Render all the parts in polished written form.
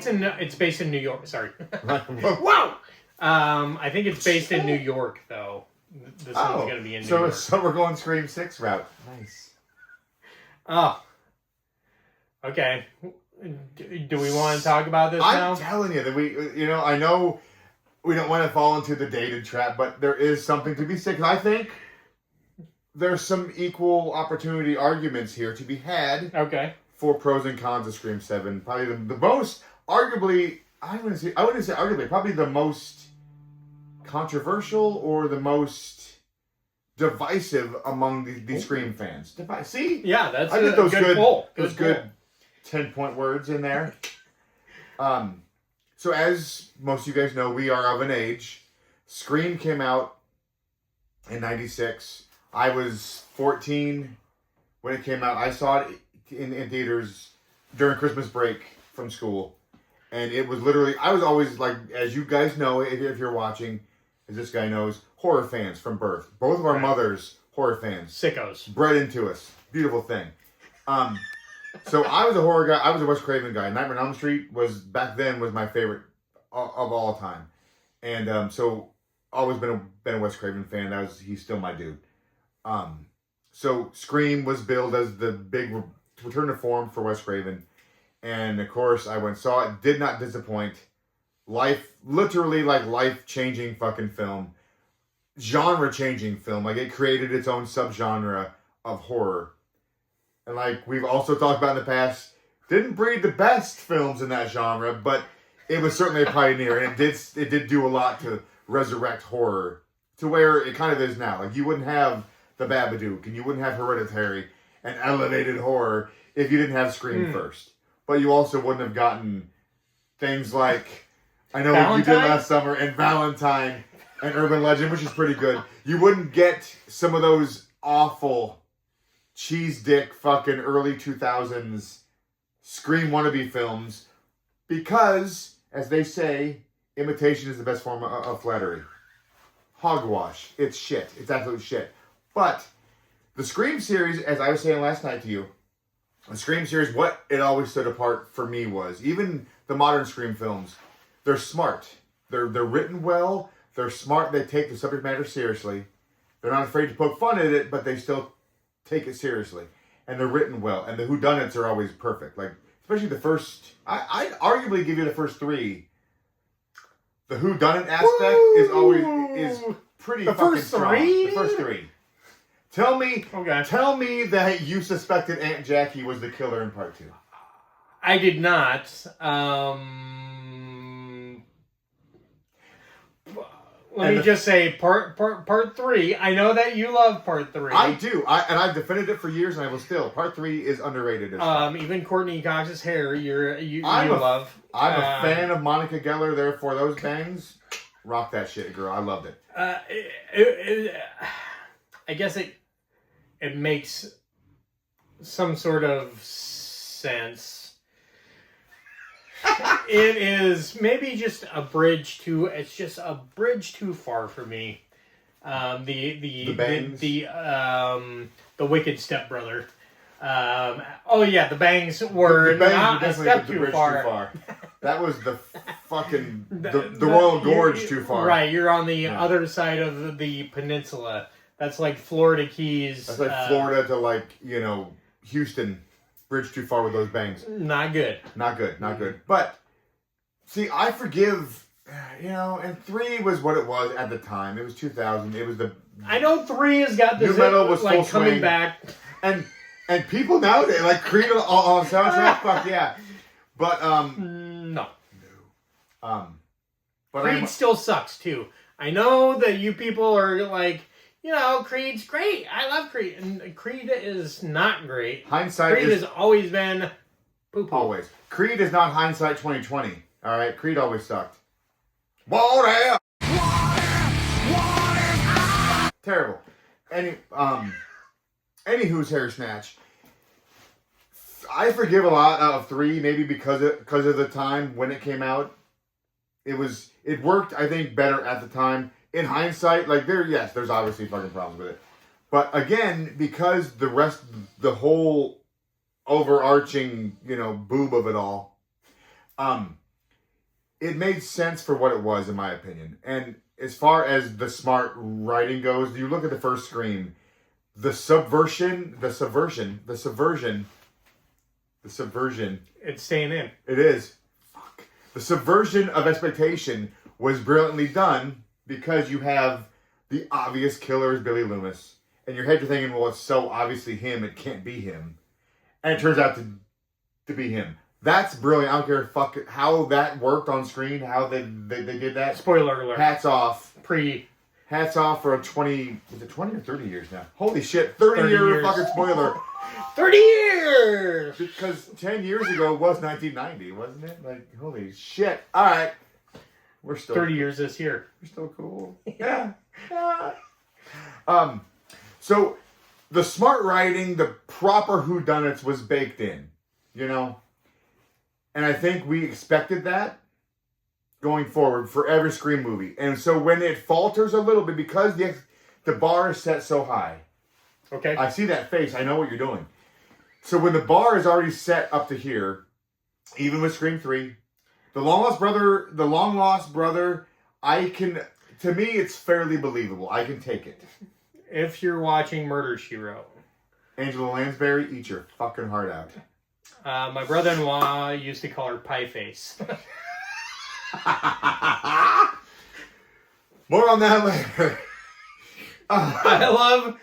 it's based in New York. Sorry. Wow. I think it's based in New York, though. This one's going to be in New York. So we're going Scream 6 route. Nice. Oh. Okay. Do we want to talk about this now? I'm telling you that I know we don't want to fall into the dated trap, but there is something to be said. I think there's some equal opportunity arguments here to be had. Okay. For pros and cons of Scream 7. Probably the most, arguably, I wouldn't say arguably, probably the most controversial or the most divisive among the Scream fans. See? Yeah, that's I did those good pull. Those good 10-point words in there. So as most of you guys know, we are of an age. Scream came out in 96. I was 14 when it came out. I saw it in theaters during Christmas break from school. And it was literally, I was always like, as you guys know, if you're watching, as this guy knows, horror fans from birth. Both of our mothers, horror fans. Sickos. Bred into us. Beautiful thing. So I was a horror guy. I was a Wes Craven guy. Nightmare on Elm Street back then was my favorite of all time. And so always been a Wes Craven fan. He's still my dude. So Scream was billed as the big return to form for Wes Craven. And of course, I went and saw it. Did not disappoint. Literally life-changing fucking film. Genre-changing film. Like, it created its own subgenre of horror. And like we've also talked about in the past, didn't breed the best films in that genre, but it was certainly a pioneer. And it did do a lot to resurrect horror to where it kind of is now. Like, you wouldn't have The Babadook and you wouldn't have Hereditary and elevated horror if you didn't have Scream first. But you also wouldn't have gotten things like, I know what you did last summer, and Valentine and Urban Legend, which is pretty good. You wouldn't get some of those awful cheese dick fucking early 2000s Scream wannabe films because, as they say, imitation is the best form of flattery. Hogwash. It's shit. It's absolute shit. But the Scream series, as I was saying last night to you, the Scream series, what it always stood apart for me was, even the modern Scream films, they're smart. They're written well. They're smart. They take the subject matter seriously. They're not afraid to poke fun at it, but they still take it seriously. And they're written well. And the whodunits are always perfect. Like, especially the first, I'd arguably give you the first three. The whodunit aspect is pretty fucking strong. The first three. Tell me that you suspected Aunt Jackie was the killer in part 2. I did not. Let me just say, part 3. I know that you love part 3. I do. And I've defended it for years, and I will still. Part 3 is underrated. Even Courtney Cox's hair, you love. I'm a fan of Monica Geller. Therefore, those bangs, rock that shit, girl. I loved it. I guess it makes some sort of sense. It is maybe just a bridge too. It's just a bridge too far for me. The wicked stepbrother. The bangs were not a step too far. That was the fucking the Royal Gorge too far. Right, you're on the other side of the peninsula. That's like Florida Keys. That's like Florida to Houston. Bridge too far with those bangs. Not good. Not good. But, see, I forgive, and 3 was what it was at the time. It was 2000. It was I know 3 has got this, new metal was full coming swing. back. And people nowadays, like Creed on soundtrack, fuck yeah. But, no. But Creed still sucks, too. I know that you people are like, Creed's great. I love Creed. And Creed is not great. Creed has always been poo-poo. Always. Creed is not hindsight 2020. All right? Creed always sucked. What? Terrible. Anywho's hair snatch. I forgive a lot of 3, maybe because of the time when it came out. It worked, I think, better at the time. In hindsight, there's obviously fucking problems with it. But again, because the whole overarching, boob of it all, it made sense for what it was, in my opinion. And as far as the smart writing goes, you look at the first Scream, the subversion. It's staying in. It is. Fuck. The subversion of expectation was brilliantly done because you have the obvious killer is Billy Loomis. And your head you're thinking, well, it's so obviously him, it can't be him. And it turns out to be him. That's brilliant. I don't care how that worked on screen, how they did that. Spoiler alert. Hats off. Hats off for 20, was it 20 or 30 years now? Holy shit, 30 year fucking spoiler. 30 years! Because 10 years ago was 1990, wasn't it? Like, holy shit. All right. We're still 30 years this year. We're still cool. Yeah. So the smart writing, the proper whodunits was baked in, you know? And I think we expected that going forward for every Scream movie. And so when it falters a little bit, because the bar is set so high. Okay. I see that face. I know what you're doing. So when the bar is already set up to here, even with Scream 3, the long lost brother, to me, it's fairly believable. I can take it. If you're watching Murder, She Wrote. Angela Lansbury, eat your fucking heart out. My brother-in-law used to call her Pie Face. More on that later. I love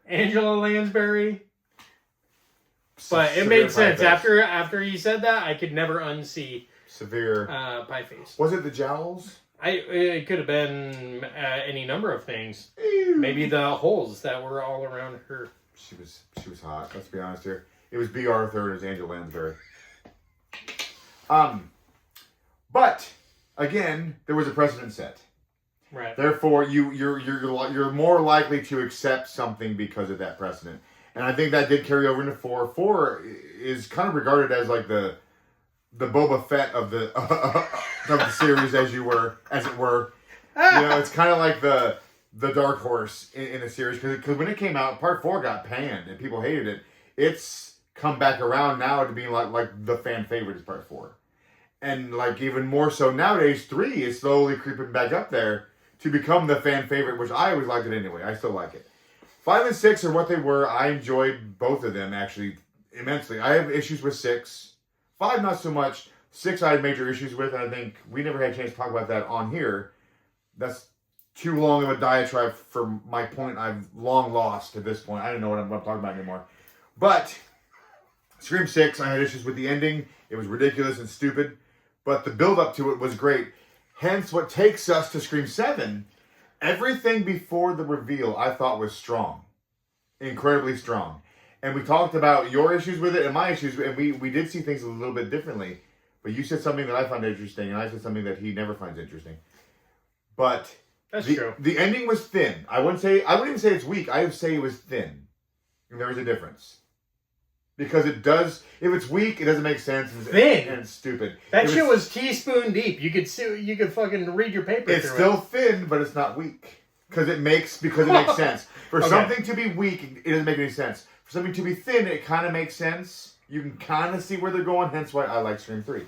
Angela Lansbury. But it made sense. After he said that, I could never unsee severe Pie Face. Was it the jowls? It could have been any number of things. Maybe the holes that were all around her. She was hot. Let's be honest here. It was B. Arthur and it was Angela Lansbury. But again, there was a precedent set. Right. Therefore, you're more likely to accept something because of that precedent. And I think that did carry over into 4. 4 is kind of regarded as like the Boba Fett of the of the series, as it were. You know, it's kind of like the dark horse in the series because when it came out, Part 4 got panned and people hated it. It's come back around now to being like the fan favorite is Part 4, and like even more so nowadays. 3 is slowly creeping back up there to become the fan favorite, which I always liked it anyway. I still like it. 5 and 6 are what they were. I enjoyed both of them actually immensely. I have issues with 6. 5 not so much. 6 I had major issues with, and I think we never had a chance to talk about that on here. That's too long of a diatribe for my point I've long lost at this point. I don't know what I'm talking about anymore. But Scream 6, I had issues with the ending. It was ridiculous and stupid. But the build-up to it was great. Hence, what takes us to Scream 7. Everything before the reveal I thought was strong. Incredibly strong. And we talked about your issues with it and my issues. And we did see things a little bit differently. But you said something that I found interesting. And I said something that he never finds interesting. But that's true. The ending was thin. I wouldn't even say it's weak. I would say it was thin. And there was a difference. Because it does, if it's weak, it doesn't make sense. Thin. And it's stupid. That shit was teaspoon deep. You could fucking read your paper. It's still thin, but it's not weak. Because it makes sense. For something to be weak, it doesn't make any sense. For something to be thin, it kind of makes sense. You can kind of see where they're going, hence why I like Scream 3.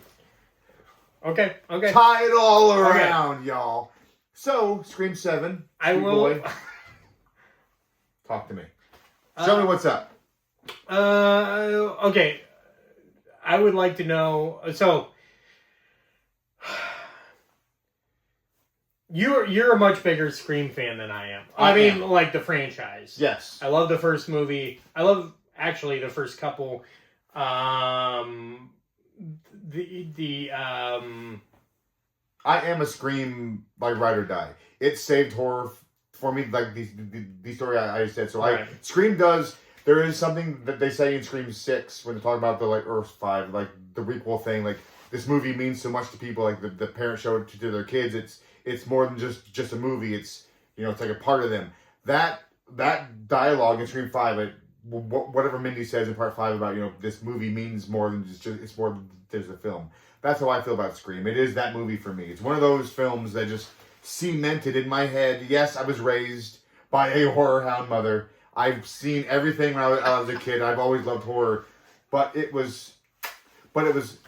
Okay. Tie it all around, y'all. So, Scream 7. I will. Boy, talk to me. Show me what's up. Okay. I would like to know. So, you're a much bigger Scream fan than I am. I mean, like the franchise. Yes. I love the first movie. I love actually the first couple. I am a Scream like ride or die. It saved horror for me, like the story I said. So right. Scream does. There is something that they say in Scream 6 when they talk about the like Earth 5, like the requel thing. Like this movie means so much to people. Like the parents show it to their kids. It's more than just a movie. It's it's like a part of them. That dialogue in Scream 5, whatever Mindy says in Part 5 about this movie means more than just it's more than just a film. That's how I feel about Scream. It is that movie for me. It's one of those films that just cemented in my head. Yes, I was raised by a horror hound mother. I've seen everything when I was a kid. I've always loved horror, but it was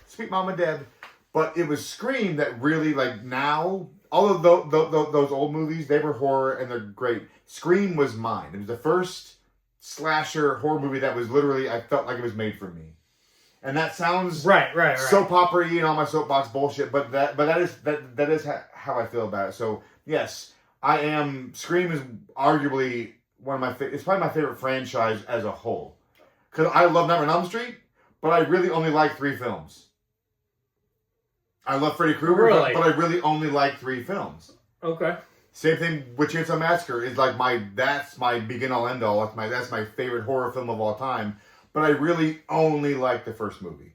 Sweet Mama Deb. But it was Scream that really, like, now, all of those old movies, they were horror and they're great. Scream was mine. It was the first slasher horror movie that was literally, I felt like it was made for me. And that sounds right. soap opera-y and all my soapbox bullshit, but that is how I feel about it. So, yes, Scream is arguably it's probably my favorite franchise as a whole. Because I love Nightmare on Elm Street, but I really only like 3 films. I love Freddy Krueger, but I really only like 3 films. Okay. Same thing with Chainsaw Massacre. Is like that's my begin all end all. That's my favorite horror film of all time. But I really only like the first movie.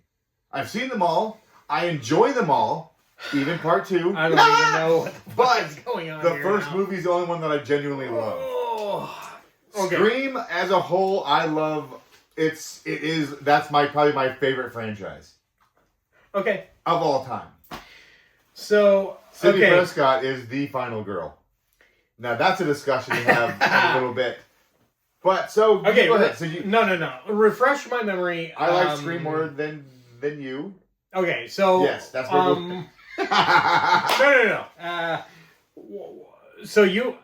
I've seen them all. I enjoy them all, even part 2. I don't even know what's going on. The first movie is the only one that I genuinely love. Oh, okay. Scream as a whole, I love. That's probably my favorite franchise. Okay. Of all time. So Sidney Prescott is the final girl. Now that's a discussion we have in a little bit. But so go ahead. So no. Refresh my memory. I like Scream more than you. Okay, so yes, that's what. No. So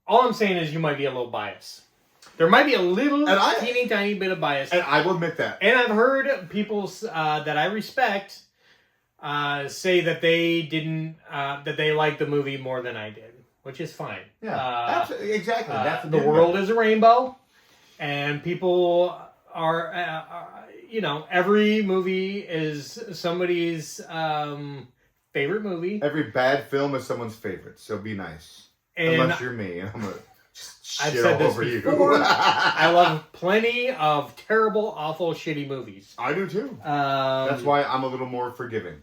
all I'm saying is you might be a little biased. There might be a little teeny tiny bit of bias, and I will admit that. And I've heard people that I respect say that they didn't that they liked the movie more than I did, which is fine. Yeah, absolutely, exactly. That's the world is a rainbow, and people are every movie is somebody's favorite movie. Every bad film is someone's favorite, so be nice. And unless you're me, and I'm gonna I've shit said all this over before. you. I love plenty of terrible, awful, shitty movies. I do too. That's why I'm a little more forgiving.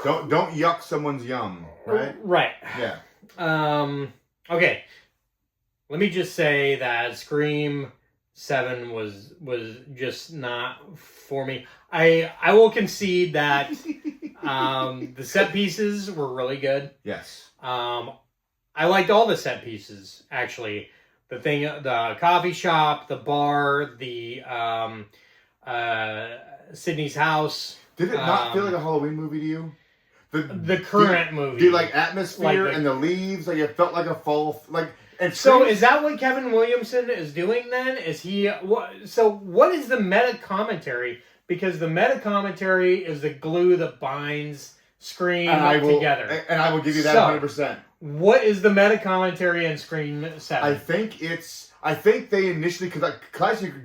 Don't yuck someone's yum, right? Right. Yeah. Okay. Let me just say that Scream 7 was just not for me. I will concede that the set pieces were really good. Yes. I liked all the set pieces, actually. The coffee shop, the bar, the Sydney's house. Did it not feel like a Halloween movie to you? The current movie. The like atmosphere and the leaves, like it felt like a fall, like. And so is that what Kevin Williamson is doing then? Is he what is the meta commentary? Because the meta commentary is the glue that binds Scream together. And I will give you that 100%. What is the meta commentary in Scream 7? I think they initially, because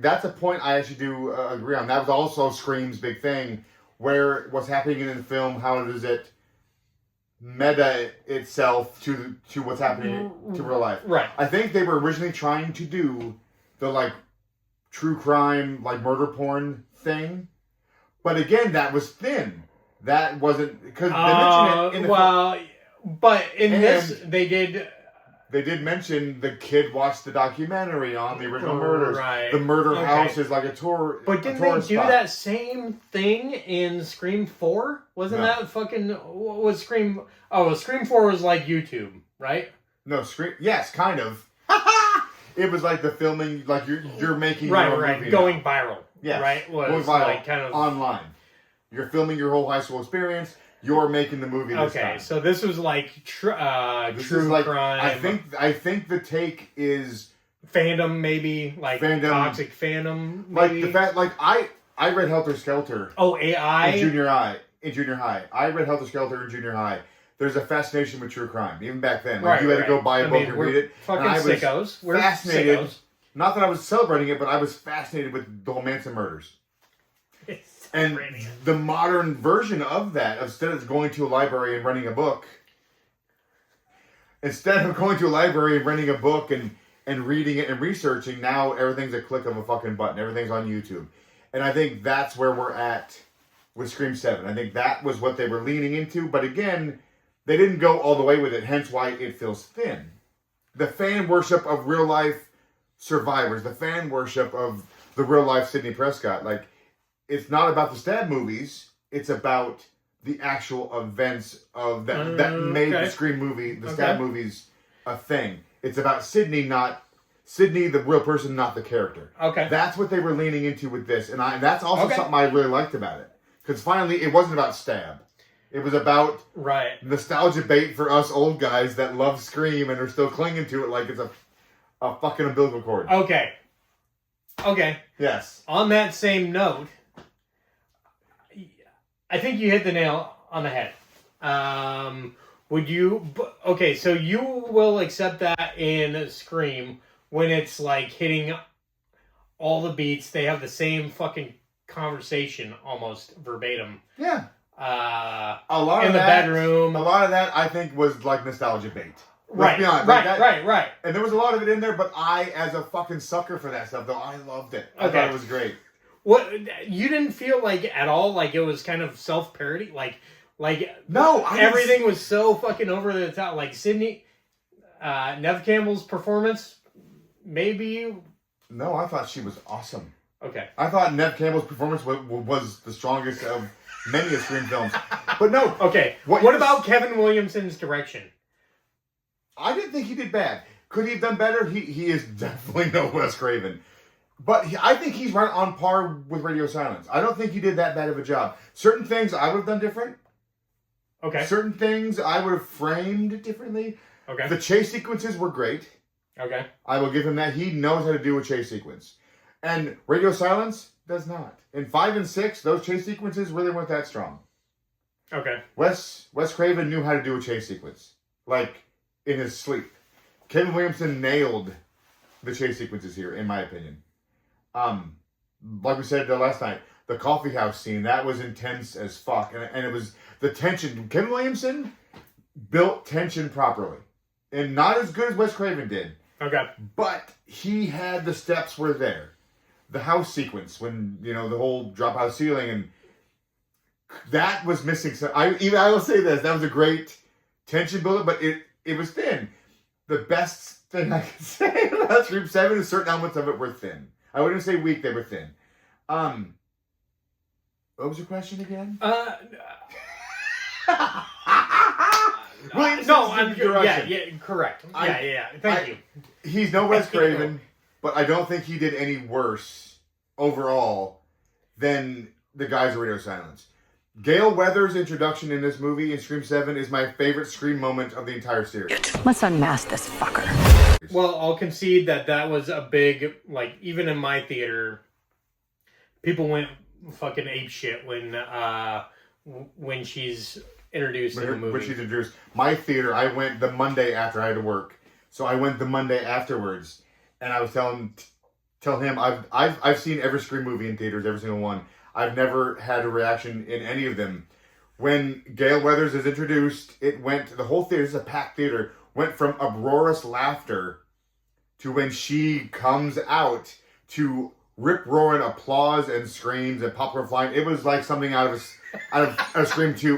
that's a point I actually do agree on. That was also Scream's big thing, where what's happening in the film, how does it meta itself to what's happening to real life. Right. I think they were originally trying to do the like true crime, like murder porn thing. But again, that was thin. That wasn't because they mentioned it in the but in this they did. They did mention the kid watched the documentary on the original murders. Right. The murder house is like a tour. But didn't they do that same thing in Scream 4? Wasn't that fucking... Was Scream... Oh, Scream 4 was like YouTube, right? No, Scream... Yes, kind of. It was like the filming, like you're making your own movie going now. viral. Yes. Right? Going viral, like kind of... online. You're filming your whole high school experience. You're making the movie this time. So this was like true crime. I think the take is fandom, maybe like toxic fandom. Maybe. Like the fact, like I read Helter Skelter. Oh, AI in junior high. I read Helter Skelter in junior high. There's a fascination with true crime, even back then. Like you had to go buy a book and read it. Fucking sickos. We're fascinated. Sickos. Not that I was celebrating it, but I was fascinated with the whole Manson murders. And the modern version of that, instead of going to a library and renting a book, and reading it and researching, now everything's a click of a fucking button. Everything's on YouTube. And I think that's where we're at with Scream 7. I think that was what they were leaning into. But again, they didn't go all the way with it, hence why it feels thin. The fan worship of real life survivors, the fan worship of the real life Sidney Prescott, like, it's not about the stab movies. It's about the actual events of that made the Scream movie, the stab movies, a thing. It's about Sidney, the real person, not the character. Okay, that's what they were leaning into with this, and that's also something I really liked about it. Because finally, it wasn't about Stab. It was about nostalgia bait for us old guys that love Scream and are still clinging to it like it's a fucking umbilical cord. Okay. Yes. On that same note, I think you hit the nail on the head. Would you... Okay, so you will accept that in Scream when it's like hitting all the beats. They have the same fucking conversation almost verbatim. Yeah. A lot in the bedroom. A lot of that, I think, was like nostalgia bait. Right. Right. And there was a lot of it in there, but I, as a fucking sucker for that stuff, though, I loved it. I thought it was great. What, you didn't feel like at all like it was kind of self-parody? Like no, everything was so fucking over the top. Like Sydney, Nev Campbell's performance, maybe. No, I thought she was awesome. Okay. I thought Nev Campbell's performance was the strongest of many of Scream films. But no. Okay. What about Kevin Williamson's direction? I didn't think he did bad. Could he have done better? He is definitely no Wes Craven. But I think he's right on par with Radio Silence. I don't think he did that bad of a job. Certain things I would have done different. Okay. Certain things I would have framed differently. Okay. The chase sequences were great. Okay. I will give him that. He knows how to do a chase sequence. And Radio Silence does not. In 5 and 6, those chase sequences really weren't that strong. Okay. Wes Craven knew how to do a chase sequence. Like, in his sleep. Kevin Williamson nailed the chase sequences here, in my opinion. Like we said last night, the coffee house scene, that was intense as fuck. And it was the tension. Kevin Williamson built tension properly. And not as good as Wes Craven did. Okay. But he had the steps were there. The house sequence, when, the whole drop house ceiling, and that was missing. So I will say this, that was a great tension builder, but it was thin. The best thing I can say about Scream 7 is certain elements of it were thin. I wouldn't say weak, they were thin. What was your question again? Correct. Thank you. He's no Wes Craven, but I don't think he did any worse overall than the guys at Radio Silence. Gale Weathers' introduction in this movie in Scream 7 is my favorite Scream moment of the entire series. Let's unmask this fucker. Well, I'll concede that was a big, even in my theater, people went fucking apeshit when she's introduced in the movie. When she's introduced. My theater, I went the Monday after I had to work. So I went the Monday afterwards, and I was telling him, I've seen every Scream movie in theaters, every single one. I've never had a reaction in any of them. When Gale Weathers is introduced, the whole theater, this is a packed theater, went from uproarious laughter to when she comes out to rip-roaring applause and screams and popcorn flying. It was like something out of Scream 2.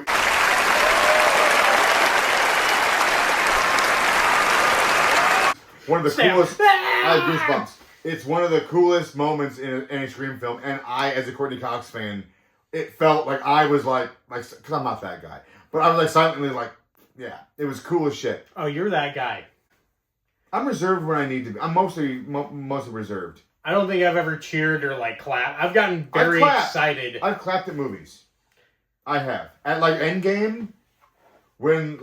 One of the coolest... I have goosebumps. It's one of the coolest moments in any Scream film, and I, as a Courtney Cox fan, it felt like I was like, because I'm not that guy, but I was silently yeah, it was cool as shit. Oh, you're that guy. I'm reserved when I need to be. I'm mostly reserved. I don't think I've ever cheered or clapped. I've gotten very excited. I've clapped at movies. I have. At Endgame, when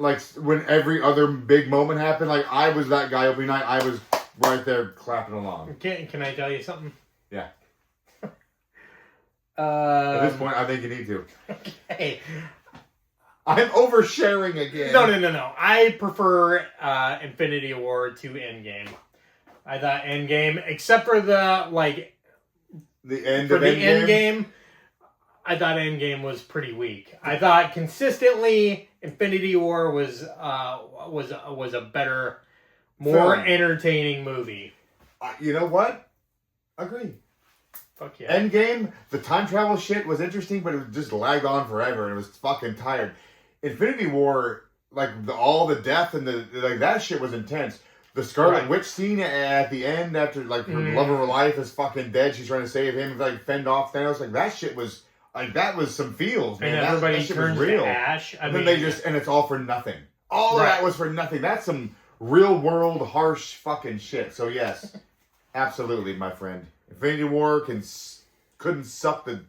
every other big moment happened, I was that guy opening night. I was right there clapping along. Can I tell you something? Yeah. At this point, I think you need to. Okay. I'm oversharing again. No. I prefer Infinity War to Endgame. I thought Endgame, except for the end of Endgame, I thought Endgame was pretty weak. I thought consistently Infinity War was a better, more entertaining movie. You know what? Agree. Fuck yeah. Endgame, the time travel shit was interesting, but it just lagged on forever, and it was fucking tired. Infinity War, all the death and that shit was intense. The Scarlet Witch scene at the end, after her love of her life is fucking dead, she's trying to save him, fend off Thanos. That shit was that was some feels, man. And everybody that shit turns was real. to ash. And it's all for nothing. All of that was for nothing. That's some real world harsh fucking shit. So yes, absolutely, my friend. Infinity War couldn't suck the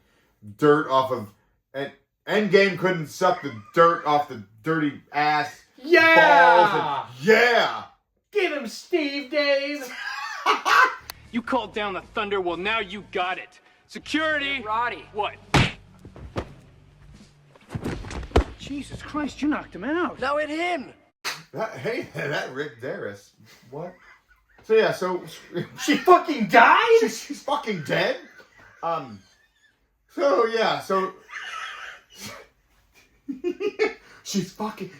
dirt off of And Endgame couldn't suck the dirt off the dirty ass. Yeah! Yeah! Get him, Steve Dave! You called down the thunder, well now you got it. Security! Hey, Roddy. What? Jesus Christ, you knocked him out. No, it him. That Rick Darris. What? So yeah, so... She fucking died? She's fucking dead? So yeah, so... She's fucking...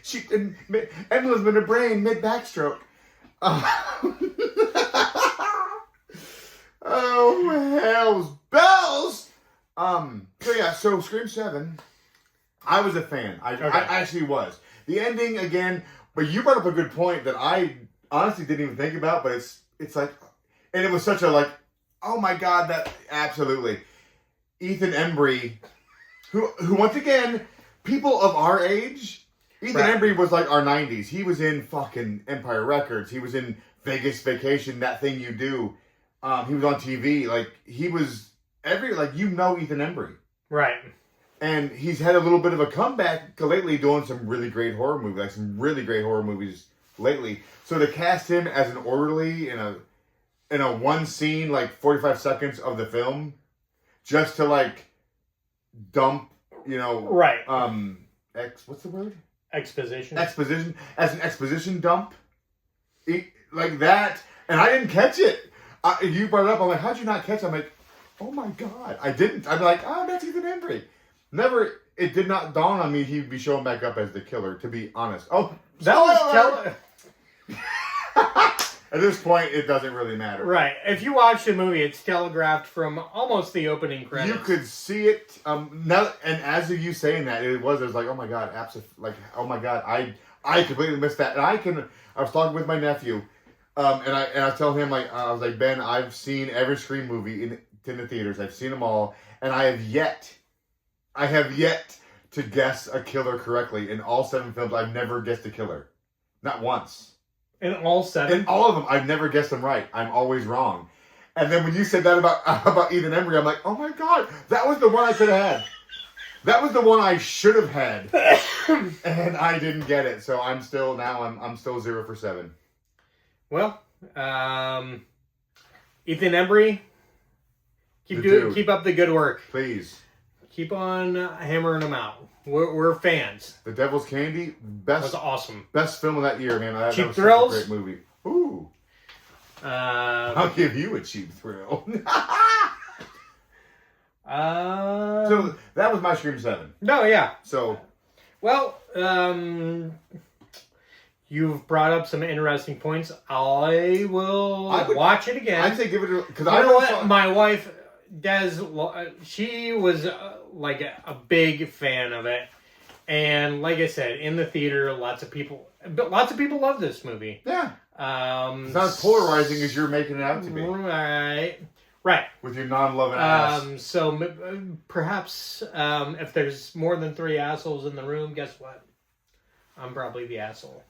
Emblems in her brain, mid-backstroke. Oh, hell's bells! So yeah, so Scream 7, I was a fan. I actually was. The ending, again, but you brought up a good point that I honestly didn't even think about, but it's like, and it was such a like, oh my God, that, absolutely. Ethan Embry, who once again, people of our age, Ethan Embry was like our 90s. He was in fucking Empire Records. He was in Vegas Vacation, That Thing You Do. He was on TV. Like, he was Ethan Embry. Right. And he's had a little bit of a comeback lately doing some really great horror movies, lately. So to cast him as an orderly in a one scene, like 45 seconds of the film, just to like dump, right. What's the word? Exposition. As an exposition dump, like that. And I didn't catch it. You brought it up. I'm like, how'd you not catch it? I'm like, oh my God. I didn't. I'm like, oh, that's Ethan Embry. It did not dawn on me he'd be showing back up as the killer, to be honest. Oh, that was at this point, it doesn't really matter. Right. If you watch the movie, it's telegraphed from almost the opening credits. You could see it. Now, and as of you saying that, it was like, oh my God, oh my God, I completely missed that. And I was talking with my nephew, and I was telling him, I was like, Ben, I've seen every Scream movie in the theaters. I've seen them all, and I have yet to guess a killer correctly. In all 7 films, I've never guessed a killer. Not once. In all 7? In all of them, I've never guessed them right. I'm always wrong. And then when you said that about Ethan Embry, I'm like, oh my God, that was the one I could have had. That was the one I should have had. And I didn't get it. So I'm still 0 for 7. Well, Ethan Embry, keep up the good work. Please. Keep on hammering them out. We're fans. The Devil's Candy, that was awesome. Best film of that year, man. That Cheap was Thrills, such a great movie. Ooh. I'll give you a cheap thrill. So that was my Scream 7. No, yeah. So, well, you've brought up some interesting points. I will watch it again. I'd say give it a... Because I know what my wife does. She was like a big fan of it, and like I said, in the theater, lots of people love this movie. Yeah. It's not as polarizing as you're making it out to be. Right. With your non-loving ass. So perhaps if there's more than 3 assholes in the room, guess what? I'm probably the asshole.